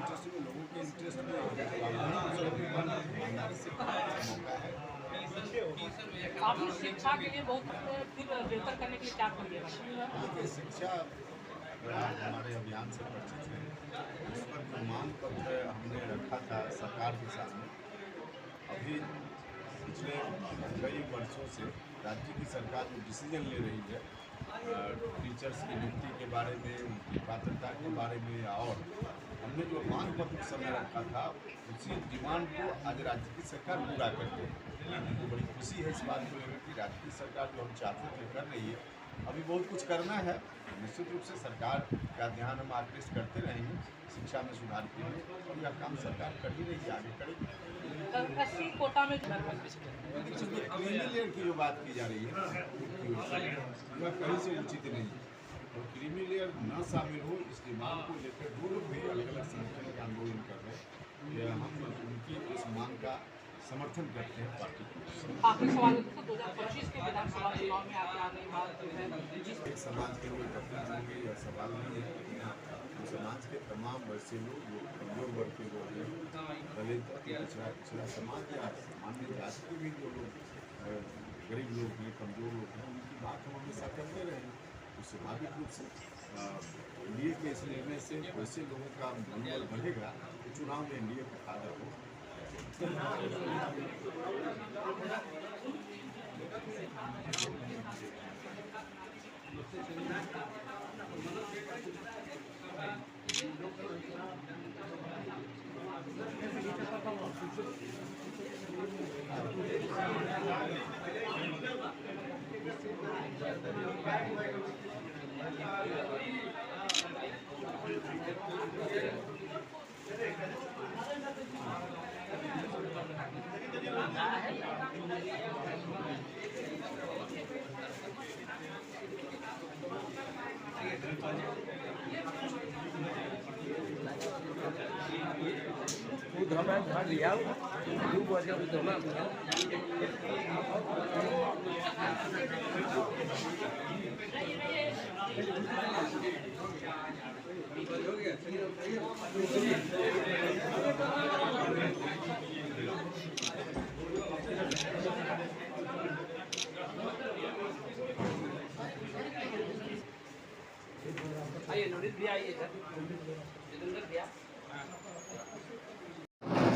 Interest में लोगों के इंटरेस्ट में ईमानदारी से मौका है। आपने शिक्षा के लिए बहुत फिर बेहतर करने के लिए क्या करिएगा? देखिए, शिक्षा हमारे अभियान से परिचित है। उस पर जो मांग पत्र हमने रखा था सरकार के सामने, अभी पिछले कई वर्षों से राज्य की सरकार जो डिसीजन ले रही है टीचर्स की नियुक्ति के बारे में, उनकी पात्रता के बारे में, और हमने जो मांग पत्र समय रखा था उसी डिमांड को आज राज्य की सरकार पूरा करती है। हमको बड़ी खुशी है इस बात को लेकर कि राज्य की सरकार जो हम चाहते थे कर रही है। अभी बहुत कुछ करना है, निश्चित रूप से सरकार का ध्यान हम आकृष्ट करते रहेंगे शिक्षा में सुधार के लिए, और यह काम सरकार कर ही रही है, आगे करेगी। एससी कोटा में क्रीमी लेयर की जो बात की जा रही है वह कहीं से उचित नहीं है, और क्रीमी लेयर न शामिल हो इस डिमांड को लेकर दो लोग भी अलग अलग संगठन का आंदोलन कर रहे हैं। हम उनकी इस मांग का समर्थन करते हैं पार्टी को। आखिरी सवाल 2025 के विधानसभा चुनाव में आप आ गई बात जिस एक समाज के लोग होंगे यह सवाल नहीं है। तो समाज के तमाम वैसे लोग जो कमजोर वर्ग के लोग हैं, दलित पिछड़ा समाज या सामान्य जाति के भी जो लोग गरीब लोग हैं, कमजोर लोग हैं, उनकी बात हम हमेशा करते रहे। तो स्वाभाविक रूप से एनडीए के इस निर्णय से वैसे लोगों का मनोबल बढ़ेगा तो चुनाव में एनडीए को फायदा होगा।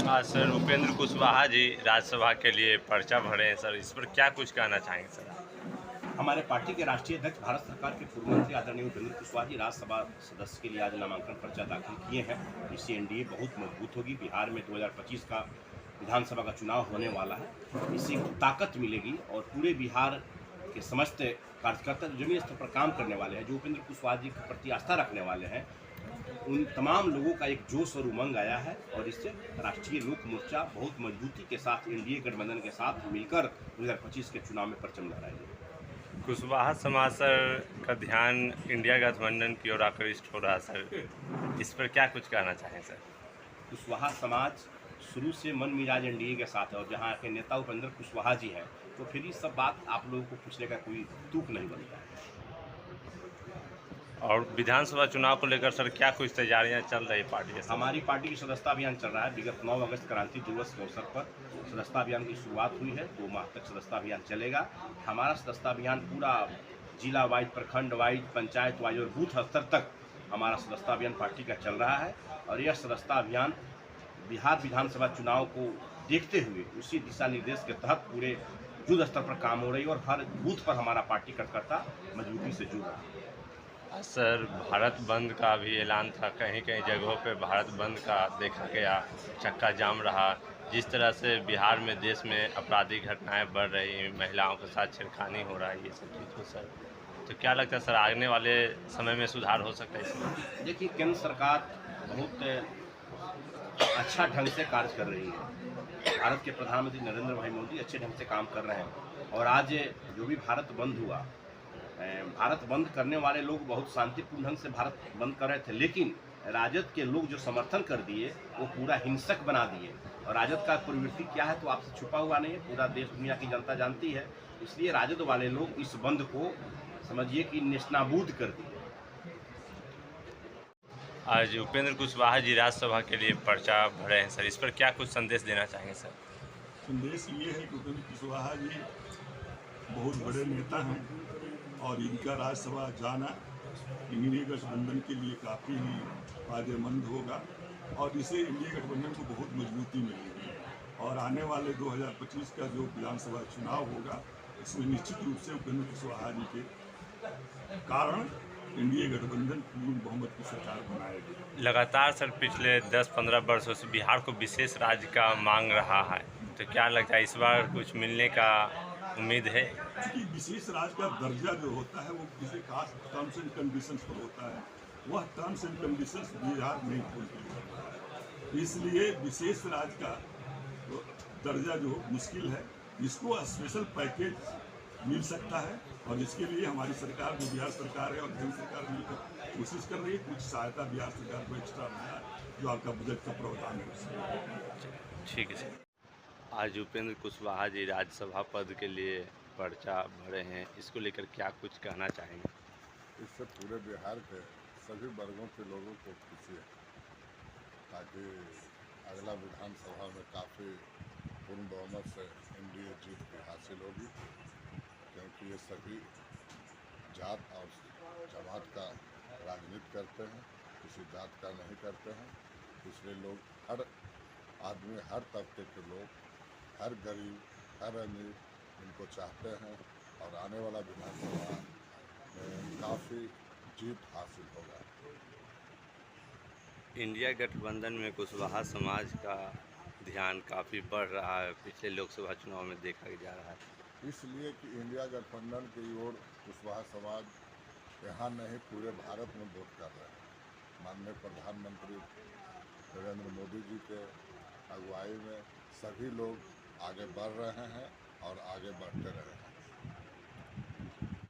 आज सर उपेंद्र कुशवाहा जी राज्यसभा के लिए पर्चा भरे हैं सर, इस पर क्या कुछ कहना चाहेंगे सर? हमारे पार्टी के राष्ट्रीय अध्यक्ष भारत सरकार के पूर्व मंत्री आदरणीय उपेंद्र कुशवाहा जी राज्यसभा सदस्य के लिए आज नामांकन पर्चा दाखिल किए हैं। इससे एनडीए बहुत मजबूत होगी। बिहार में 2025 का विधानसभा का चुनाव होने वाला है, इससे ताकत मिलेगी और पूरे बिहार के समस्त कार्यकर्ता जो जमीन स्तर पर काम करने वाले हैं, जो उपेंद्र कुशवाहा जी के प्रति आस्था रखने वाले हैं, उन तमाम लोगों का एक जोश और उमंग आया है। और इससे राष्ट्रीय लोक मोर्चा बहुत मजबूती के साथ एनडीए गठबंधन के साथ मिलकर 2025 के चुनाव में परचम लहराएगी। कुशवाहा समाज सर का ध्यान इंडिया गठबंधन की ओर आकृष्ट हो रहा है सर, इस पर क्या कुछ कहना चाहें सर? कुशवाहा समाज शुरू से मन मिजाज एनडीए के साथ है, और जहाँ के नेता उपेंद्र कुशवाहा जी हैं, तो फिर ये सब बात आप लोगों को पूछने का कोई तुक नहीं बनता है। और विधानसभा चुनाव को लेकर सर क्या कुछ तैयारियां चल रही पार्टी से? हमारी पार्टी की सदस्यता अभियान चल रहा है। विगत 9 अगस्त क्रांति दिवस के अवसर पर सदस्यता अभियान की शुरुआत हुई है। 2 माह तक सदस्यता अभियान चलेगा। हमारा सदस्यता अभियान पूरा जिला वाइज, प्रखंड वाइज, पंचायत वाइज और बूथ स्तर तक हमारा सदस्यता अभियान पार्टी का चल रहा है। और यह सदस्यता अभियान बिहार विधानसभा चुनाव को देखते हुए उसी दिशा निर्देश के तहत पूरे युद्ध स्तर पर काम हो रही है, और हर बूथ पर हमारा पार्टी कार्यकर्ता मजबूती से जुड़ रहा है। सर भारत बंद का भी ऐलान था, कहीं कहीं जगहों पे भारत बंद का देखा गया, चक्का जाम रहा। जिस तरह से बिहार में, देश में आपराधिक घटनाएं बढ़ रही, महिलाओं के साथ छेड़खानी हो रहा है, ये सब चीज़ सर, तो क्या लगता है सर आने वाले समय में सुधार हो सकता है इसमें? देखिए, केंद्र सरकार बहुत अच्छा ढंग से कार्य कर रही है। भारत के प्रधानमंत्री नरेंद्र भाई मोदी अच्छे ढंग से काम कर रहे हैं। और आज जो भी भारत बंद हुआ, भारत बंद करने वाले लोग बहुत शांतिपूर्ण ढंग से भारत बंद कर रहे थे, लेकिन राजद के लोग जो समर्थन कर दिए वो पूरा हिंसक बना दिए। और राजद का प्रवृत्ति क्या है तो आपसे छुपा हुआ नहीं है, पूरा देश दुनिया की जनता जानती है। इसलिए राजद वाले लोग इस बंद को समझिए कि नेस्तनाबूद कर दिए। आज उपेंद्र कुशवाहा जी राज्यसभा के लिए पर्चा भरे हैं सर, इस पर क्या कुछ संदेश देना चाहेंगे सर? संदेश ये है कि उपेंद्र कुशवाहा जी बहुत बड़े नेता हैं और इनका राज्यसभा जाना इंडिया गठबंधन के लिए काफ़ी ही फायदेमंद होगा और इससे इंडिया गठबंधन को बहुत मजबूती मिलेगी और आने वाले 2025 का जो विधानसभा चुनाव होगा इसमें निश्चित रूप से उपेंद्र कुशवाहा जी के कारण इंडिया गठबंधन पूर्ण बहुमत की सरकार बनाएगी। लगातार सर पिछले 10-15 वर्षों से बिहार को विशेष राज्य का मांग रहा है, तो क्या लगता है इस बार कुछ मिलने का उम्मीद है? क्योंकि विशेष राज्य का दर्जा जो होता है वो किसी खास टर्म्स एंड कंडीशंस पर होता है, वह टर्म्स एंड कंडीशंस बिहार नहीं फुलफिल, इसलिए विशेष राज्य का दर्जा जो मुश्किल है, इसको स्पेशल पैकेज मिल सकता है और इसके लिए हमारी सरकार जो बिहार सरकार है और केंद्र सरकार मिलकर कोशिश कर रही है। कुछ सहायता बिहार सरकार को एक्स्ट्रा मिला जो आपका बजट का प्रावधान है उसमें। ठीक है सर। आज उपेंद्र कुशवाहा जी राज्यसभा पद के लिए पर्चा भरे हैं, इसको लेकर क्या कुछ कहना चाहेंगे? इससे पूरे बिहार के सभी वर्गों के लोगों को खुशी है ताकि अगला विधानसभा में काफ़ी पूर्ण बहुमत से एनडीए जीत भी हासिल होगी, क्योंकि ये सभी जात और जमात का राजनीति करते हैं, किसी जात का नहीं करते हैं। इसलिए लोग, हर आदमी, हर तबके के लोग, हर गरीब, हर अमीर इनको चाहते हैं और आने वाला विधानसभा में काफ़ी जीत हासिल होगा। इंडिया गठबंधन में कुशवाहा समाज का ध्यान काफ़ी बढ़ रहा है, पिछले लोकसभा चुनाव में देखा जा रहा है, इसलिए कि इंडिया गठबंधन की ओर कुशवाहा समाज यहाँ नहीं पूरे भारत में वोट कर रहे हैं। माननीय प्रधानमंत्री नरेंद्र मोदी जी के अगुवाई में सभी लोग आगे बढ़ रहे हैं और आगे बढ़ते रहे हैं।